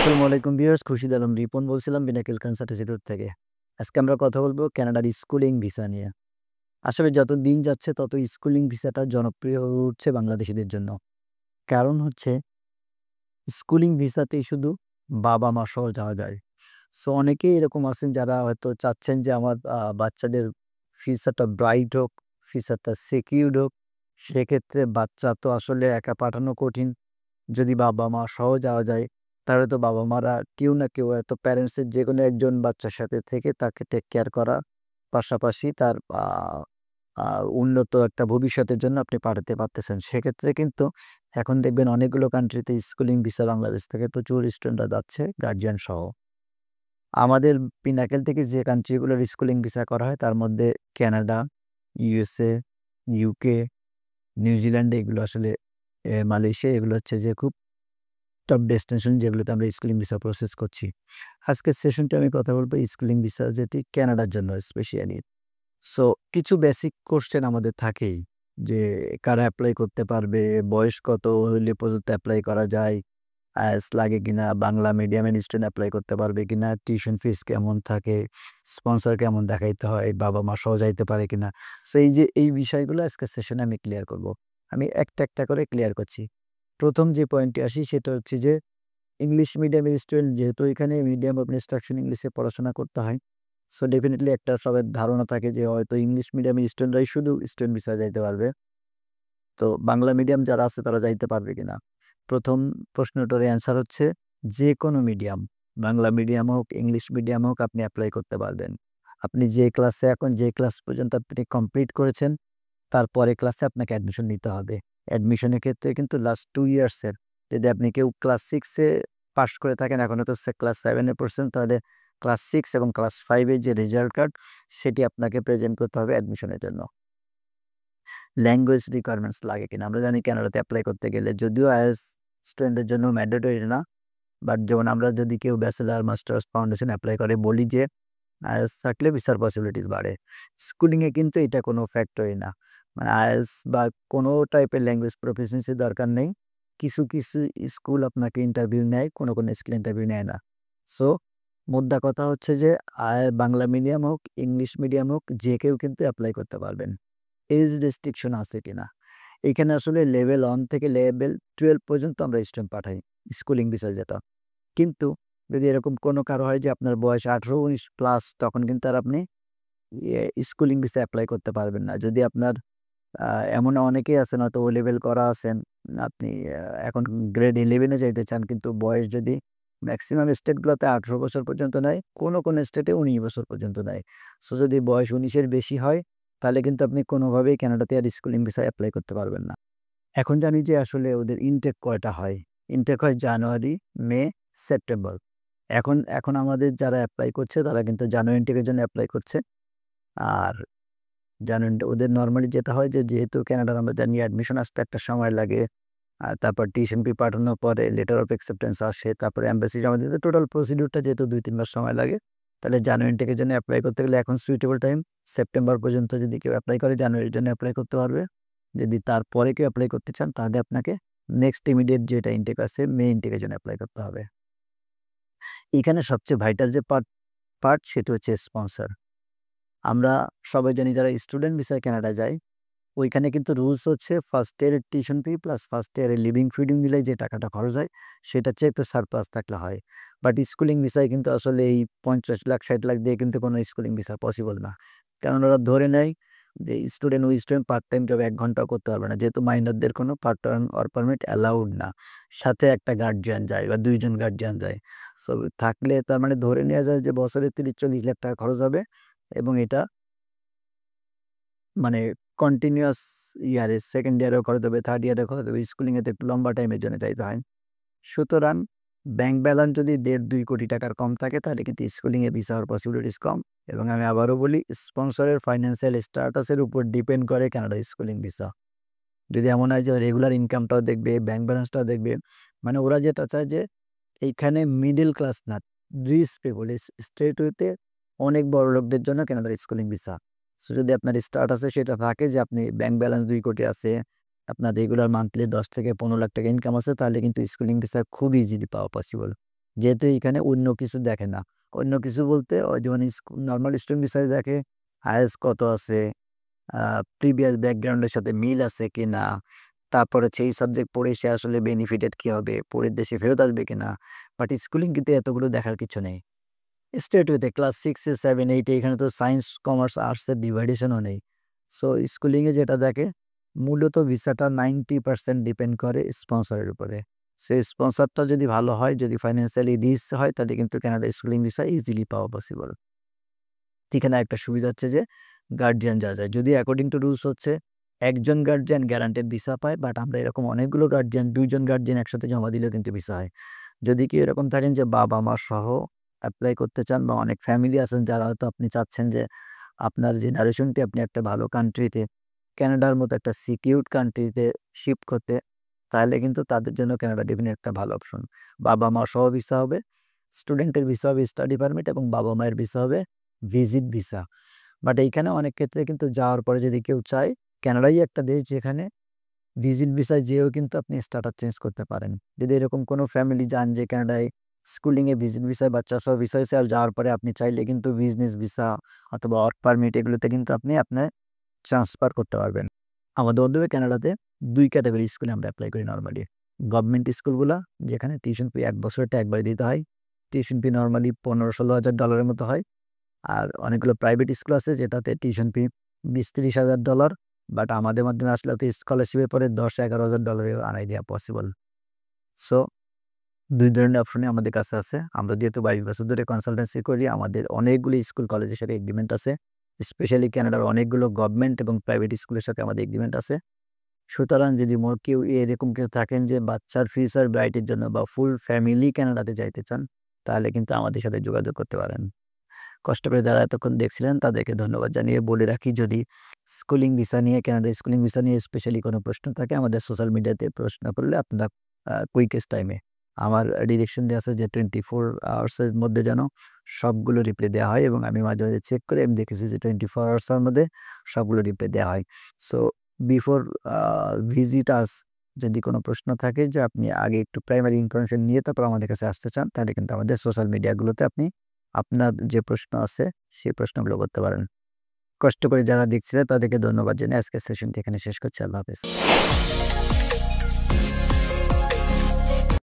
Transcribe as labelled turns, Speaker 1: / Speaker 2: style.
Speaker 1: আসসালামু আলাইকুম ভিউয়ার্স, খুরশিদ আলম রিপন বলছিলাম বিনাকেল কনসার্ট ইনস্টিটিউট থেকে। আজকে আমরা কথা বলবো কানাডার স্কুলিং ভিসা নিয়ে। আসলে যত দিন যাচ্ছে তত স্কুলিং ভিসাটা জনপ্রিয় হয়ে উঠছে বাংলাদেশীদের জন্য। কারণ হচ্ছে স্কুলিং ভিসাতেই শুধু বাবা-মা সহ যাওয়া যায়। সো অনেকেই এরকম আছেন যারা হয়তো চাচ্ছেন যে আমার বাচ্চাদের ফিউচারটা ব্রাইট হোক, ফিউচারটা সিকিউরড হোক। সেক্ষেত্রে বাচ্চা তো আসলে একা পাঠানো কঠিন। যদি বাবা-মা সহ যাওয়া যায়, তাহলে তো বাবা-মারা কেউ না কেউ হয়তো প্যারেন্টসের যেকোনো একজন বাচ্চার সাথে থেকে তাকে টেক কেয়ার করার পাশাপাশি তার আ আ উন্নত একটা ভবিষ্যতের জন্য আপনি পাঠাতে পারতেছেন। সেক্ষেত্রে কিন্তু এখন দেখবেন অনেকগুলো কান্ট্রিতে স্কুলিং ভিসা বাংলাদেশ থেকে প্রচুর স্টুডেন্টরা যাচ্ছে গার্ডিয়ান সহ। আমাদের পিনাকেল থেকে যে কান্ট্রিগুলোর স্কুলিং ভিসা করা হয় তার মধ্যে কানাডা, ইউএসএ, ইউকে, নিউজিল্যান্ড এগুলো আসলে মালয়েশিয়া এগুলো হচ্ছে যে খুব টপ ডেস্টিনেশন যেগুলোতে আমরা স্কুলিং ভিসা প্রসেস করছি। আজকের সেশনটা আমি কথা বলবো স্কুলিং ভিসা যেটি কানাডার জন্য স্পেশালি। সো কিছু বেসিক কোয়েশ্চেন আমাদের থাকেই যে কারা এপ্লাই করতে পারবে, বয়স কত হইলে পর্যন্ত এপ্লাই করা যায়, আইএলটিএস লাগে কিনা, বাংলা মিডিয়ামের স্টুডেন্ট এপ্লাই করতে পারবে কিনা, টিউশন ফিস কেমন থাকে, স্পন্সর কেমন দেখাইতে হয়, বাবা-মা সহ যাইতে পারে কিনা। সো এই যে এই বিষয়গুলো আজকের সেশনে আমি ক্লিয়ার করব। আমি একটা করে ক্লিয়ার করছি। ১ম যে পয়েন্টে আসি সেটা হচ্ছে যে ইংলিশ মিডিয়ামের স্টুডেন্ট যেহেতু এখানে মিডিয়াম অফ ইনস্ট্রাকশন ইংলিশে পড়াশোনা করতে হয়। সো ডেফিনিটলি একটা সবার ধারণা থাকে যে হয়তো ইংলিশ মিডিয়ামের স্টুডেন্টরাই শুধু স্টুডেন্ট ভিসায় যাইতে পারবে। তো বাংলা মিডিয়াম যারা আছে তারা যাইতে পারবে কিনা? ১ম প্রশ্নটার অ্যান্সার হচ্ছে যেকোনো মিডিয়াম, বাংলা মিডিয়াম হোক, ইংলিশ মিডিয়াম হোক আপনি এপ্লাই করতে পারবেন। আপনি যে ক্লাসে এখন যে ক্লাস পর্যন্ত আপনি কমপ্লিট করেছেন, তারপরে ক্লাসে আপনাকে অ্যাডমিশন নিতে হবে। অ্যাডমিশনের ক্ষেত্রে কিন্তু লাস্ট 2 ইয়ার্সের যদি আপনি কেউ ক্লাস 6 এ পাস করে থাকেন, এখন হয়তো ক্লাস 7 এ পড়ছেন, তাহলে ক্লাস 6 এবং ক্লাস 5 এর যে রেজাল্ট কার্ড, সেটি আপনাকে প্রেজেন্ট করতে হবে অ্যাডমিশনের জন্য। ল্যাঙ্গুয়েজ রিকোয়ারমেন্টস লাগে কিনা? আমরা জানি কানাডাতে এপ্লাই করতে গেলে যদিও আইএলটিএস স্টুডেন্টদের জন্য ম্যান্ডেটরি না। বাট যেমন আমরা যদি কেউ ব্যাচেলর, মাস্টার্স, ফাউন্ডেশন এপ্লাই করে বলি যে আইএলটিএস থাকলে ভিসার পসিবিলিটিস বাড়ে। স্কুলিং এ কিন্তু এটা কোনো ফ্যাক্টরই না। মানে আইএলটিএস বা কোনো টাইপের ল্যাঙ্গুয়েজ প্রফিসিয়েন্সি দরকার নেই। কিছু স্কুল আপনাকে ইন্টারভিউ নেয়, কোনো স্কুল ইন্টারভিউ নেয় না। সো মোদ্দা কথা হচ্ছে যে বাংলা মিডিয়াম হোক, ইংলিশ মিডিয়াম হোক যে কেউ কিন্তু এপ্লাই করতে পারবেন। এজ রেস্ট্রিকশন আছে কিনা? এখানে আসলে লেভেল 1 থেকে লেভেল 12 পর্যন্ত আমরা স্টুডেন্ট পাঠাই। স্কুলিং ভিসা যেটা। কিন্তু যদি এরকম কোনো কারো হয় যে আপনার বয়স 18-19 প্লাস তখন কিন্তু আর আপনি স্কুলিং ভিসা এপ্লাই করতে পারবেন না। যদি আপনার আ এমন অনেকেই আছেন হয়তো ও লেভেল করা আছেন। আপনি এখন গ্রেড 11 এ যাইতে চান কিন্তু বয়স যদি মেক্সিমাম স্টেটগুলোতে 18 বছর পর্যন্ত নেয়, কোনো স্টেটে 19 বছর পর্যন্ত নেয়। সো যদি বয়স 19 এর বেশি হয় তাহলে কিন্তু আপনি কোনোভাবেই কানাডাতে আর স্কুলিং ভিসায় এপ্লাই করতে পারবেন না। এখন জানি যে আসলে ওদের ইনটেক কয়টা হয়? ইনটেক হয় জানুয়ারি, মে, সেপ্টেম্বর। এখন আমাদের যারা এপ্লাই করছে তারা কিন্তু জানুয়ারি ইনটেকের জন্য এপ্লাই করছে। আর জানুয়ারি ওদের নরমালি যেটা হয় যে যেহেতু কানাডার আমরা জানি অ্যাডমিশন আসতে একটা সময় লাগে। তারপর টিউশন ফি পাঠানোর পরে লেটার অফ অ্যাকসেপ্টেন্স আসে। তারপরে এমবাসি জমা দিতে টোটাল প্রসিডিউরটা যেহেতু ২-৩ মাস সময় লাগে। তাহলে জানুয়ারি ইনটেকের জন্য এপ্লাই করতে গেলে এখন সুইটেবল টাইম সেপ্টেম্বর পর্যন্ত যদি কেউ এপ্লাই করে জানুয়ারির জন্য এপ্লাই করতে পারবে। যদি তারপরে কেউ এপ্লাই করতে চান তাহলে আপনাকে নেক্সট ইমিডিয়েট যেটা ইনটেক আছে মে ইনটেকের জন্য এপ্লাই করতে হবে। এখানে সবচেয়ে ভাইটাল যে পার্ট সেটা হচ্ছে স্পন্সর। আমরা সবাই জানি যারা স্টুডেন্ট ভিসায় কানাডা যায়, ওইখানে কিন্তু রুলস হচ্ছে ফার্স্ট ইয়ারের টিউশন ফি প্লাস ফার্স্ট ইয়ারের লিভিং ফিডিং মিলাই যে টাকাটা খরচ হয়, সেটার চেয়ে একটু সারপ্লাস থাকলে হয়। বাট স্কুলিং ভিসায় কিন্তু আসলে এই ৫০,০০,০০০ ৬০,০০,০০০ দিয়ে কিন্তু কোনো স্কুলিং ভিসা পসিবল না। কারণ ওরা ধরে নেয় যে ওই স্টুডেন্ট পার্ট টাইম জব ১ ঘন্টাও করতে পারবে না। যেহেতু মাইনরদের কোনো part time work permit allowed না। সাথে একটা গার্ডিয়ান যায় বা ২ জন গার্ডিয়ান যায়। সো থাকলে তার মানে ধরে নেয়া যায় যে বছরে ৩০-৪০ লাখ টাকা খরচ হবে এবং এটা মানে কন্টিনিউয়াস ইয়ারে 2nd ইয়ারেও খরচ হবে, 3rd ইয়ারেও খরচ হবে। স্কুলিং এ তো একটু লম্বা টাইমের জন্য যাইতে হয়। সুতরাং ব্যাংক ব্যালেন্স যদি ১.৫-২ কোটি টাকার কম থাকে তাহলে কিন্তু স্কুলিং এ ভিসা হওয়ার পসিবিলিটিস কম এবং আমি আবারও বলি স্পন্সরের ফাইন্যান্সিয়াল স্ট্যাটাস এর উপর ডিপেন্ড করে কানাডার স্কুলিং ভিসা। যদি এমন হয় যে রেগুলার ইনকামটাও দেখবে, ব্যাংক ব্যালেন্সটাও দেখবে। মানে ওরা যেটা চায় যে এইখানে মিডল ক্লাস না, রিচ পিপল স্ট্রেট ওয়েতে অনেক বড়লোকদের জন্য কানাডার স্কুলিং ভিসা। সো যদি আপনার স্ট্যাটাসে সেটা থাকে যে আপনি ব্যাংক ব্যালেন্স ২ কোটি আছে, আপনার রেগুলার মান্থলি ১০ থেকে ১৫ লাখ টাকা ইনকাম আছে তাহলে কিন্তু স্কুলিং ভিসা খুব ইজিলি পাওয়া পসিবল। যেহেতু এখানে অন্য কিছু দেখে না। অন্য কিছু বলতে ওই যে মানে নরমাল স্টুডেন্ট ভিসায় দেখে আইএলটিএস কত আছে, আ প্রিভিয়াস ব্যাকগ্রাউন্ডের সাথে মিল আছে কিনা, তারপর হচ্ছে এই সাবজেক্ট পড়ে সে আসলে বেনিফিটেড কি হবে, পরের দেশে ফেরত আসবে কিনা। বাট স্কুলিং কিন্তু এতগুলো দেখার কিছু নেই। স্ট্রেট ওয়েতে ক্লাস 6 এ 7, 8 এ এখানে তো সায়েন্স, কমার্স, আর্টস এর ডিভাইডেশনও নেই। সো স্কুলিং এ যেটা দেখে মূলত ভিসাটা 90% ডিপেন্ড করে স্পন্সরের উপরে। সো স্পন্সরটা যদি ভালো হয়, যদি ফাইন্যান্সিয়ালি রিচ হয় তাহলে কিন্তু কানাডা স্কুলিং ভিসা ইজিলি পাওয়া পসিবল। এখানে একটা সুবিধা হচ্ছে যে গার্ডিয়ান যাওয়া যায়। যদি অ্যাকর্ডিং টু রুলস হচ্ছে একজন গার্ডিয়ান গ্যারান্টেড ভিসা পায়, বাট আমরা এরকম অনেকগুলো গার্ডিয়ান ২ জন গার্ডিয়ান একসাথে জমা দিলেও কিন্তু ভিসা হয়। যদি কেউ এরকম থাকেন যে বাবা-মা সহ এপ্লাই করতে চান বা অনেক ফ্যামিলি আছেন যারা হয়তো আপনি চাচ্ছেন যে আপনার জেনারেশনটি আপনি একটা ভালো কান্ট্রিতে, ক্যানাডার মতো একটা সিকিউরড কান্ট্রিতে শিফট করতে, তাহলে কিন্তু তাদের জন্য কানাডা ডেফিনিটলি একটা ভালো অপশন। বাবা-মা সহ ভিসা হবে, স্টুডেন্টের ভিসা হবে স্টাডি পারমিট এবং বাবা-মায়ের ভিসা হবে ভিজিট ভিসা। বাট এইখানে অনেক ক্ষেত্রে কিন্তু যাওয়ার পরে যদি কেউ চায়, কানাডাই একটা দেশ যেখানে ভিজিট ভিসায় যেয়েও কিন্তু আপনি স্ট্যাটাস চেঞ্জ করতে পারেন। যদি এরকম কোনো ফ্যামিলি যান যে কানাডায় স্কুলিংয়ে ভিজিট ভিসায় বাচ্চা সহ ভিসা হইছে আর যাওয়ার পরে আপনি চাইলে কিন্তু বিজনেস ভিসা অথবা ওয়ার্ক পারমিট এগুলোতে কিন্তু আপনি আপনার ট্রান্সফার করতে পারবেন। আমাদের মাধ্যমে কানাডাতে ২ ক্যাটাগরি স্কুলে আমরা এপ্লাই করি নরমালি। গভর্নমেন্ট স্কুলগুলা যেখানে টিউশন ফি ১ বছরেরটা একবারে দিতে হয়। টিউশন ফি নরমালি $১৫,০০০-১৬,০০০ এর মতো হয়। আর অনেকগুলো প্রাইভেট স্কুল আছে যেটাতে টিউশন ফি $২০,০০০-৩০,০০০। বাট আমাদের মাধ্যমে আসলে তো স্কলারশিপে পরে $১০,০০০-১১,০০০ এও আনাই দেওয়া পসিবল। সো ২ ধরনের অপশনই আমাদের কাছে আছে। আমরা যেহেতু ২২ বছর ধরে কনসালটেন্সি করি, আমাদের অনেকগুলি স্কুল কলেজের সাথে এগ্রিমেন্ট আছে। স্পেশালি কানাডার অনেকগুলো গভর্নমেন্ট এবং প্রাইভেট স্কুলের সাথে আমাদের এগ্রিমেন্ট আছে। সুতরাং যদি কেউ এরকম কেউ থাকেন যে বাচ্চার ফিউচার ব্রাইটের জন্য বা ফুল ফ্যামিলি কানাডাতে যাইতে চান, তাহলে কিন্তু আমাদের সাথে যোগাযোগ করতে পারেন। কষ্ট করে যারা এতক্ষণ দেখছিলেন তাদেরকে ধন্যবাদ জানিয়ে বলে রাখি, যদি স্কুলিং ভিসা নিয়ে, কানাডা স্কুলিং ভিসা নিয়ে স্পেশালি কোনো প্রশ্ন থাকে আমাদের সোশ্যাল মিডিয়াতে প্রশ্ন করলে আপনারা কুইকেস্ট টাইমে আমার ডিরেকশন দেওয়া আছে যে 24 আওয়ার্সের মধ্যে যেন সবগুলো রিপ্লাই দেওয়া হয় এবং আমি মাঝে, মাঝে চেক করে আমি দেখেছি যে 24 আওয়ার্সের মধ্যে সবগুলো রিপ্লাই দেওয়া হয়। সো বিফোর ভিজিট আস যদি কোনো প্রশ্ন থাকে যে আপনি আগে একটু প্রাইমারি ইনফরমেশন নিয়ে তারপর আমাদের কাছে আসতে চান, তাহলে কিন্তু আমাদের সোশ্যাল মিডিয়াগুলোতে আপনি আপনার যে প্রশ্ন আছে সেই প্রশ্নগুলো করতে পারেন। কষ্ট করে যারা দেখছিলেন তাদেরকে ধন্যবাদ জানিয়ে আজকের সেশনটি এখানে শেষ করছি। আল্লাহ হাফেজ।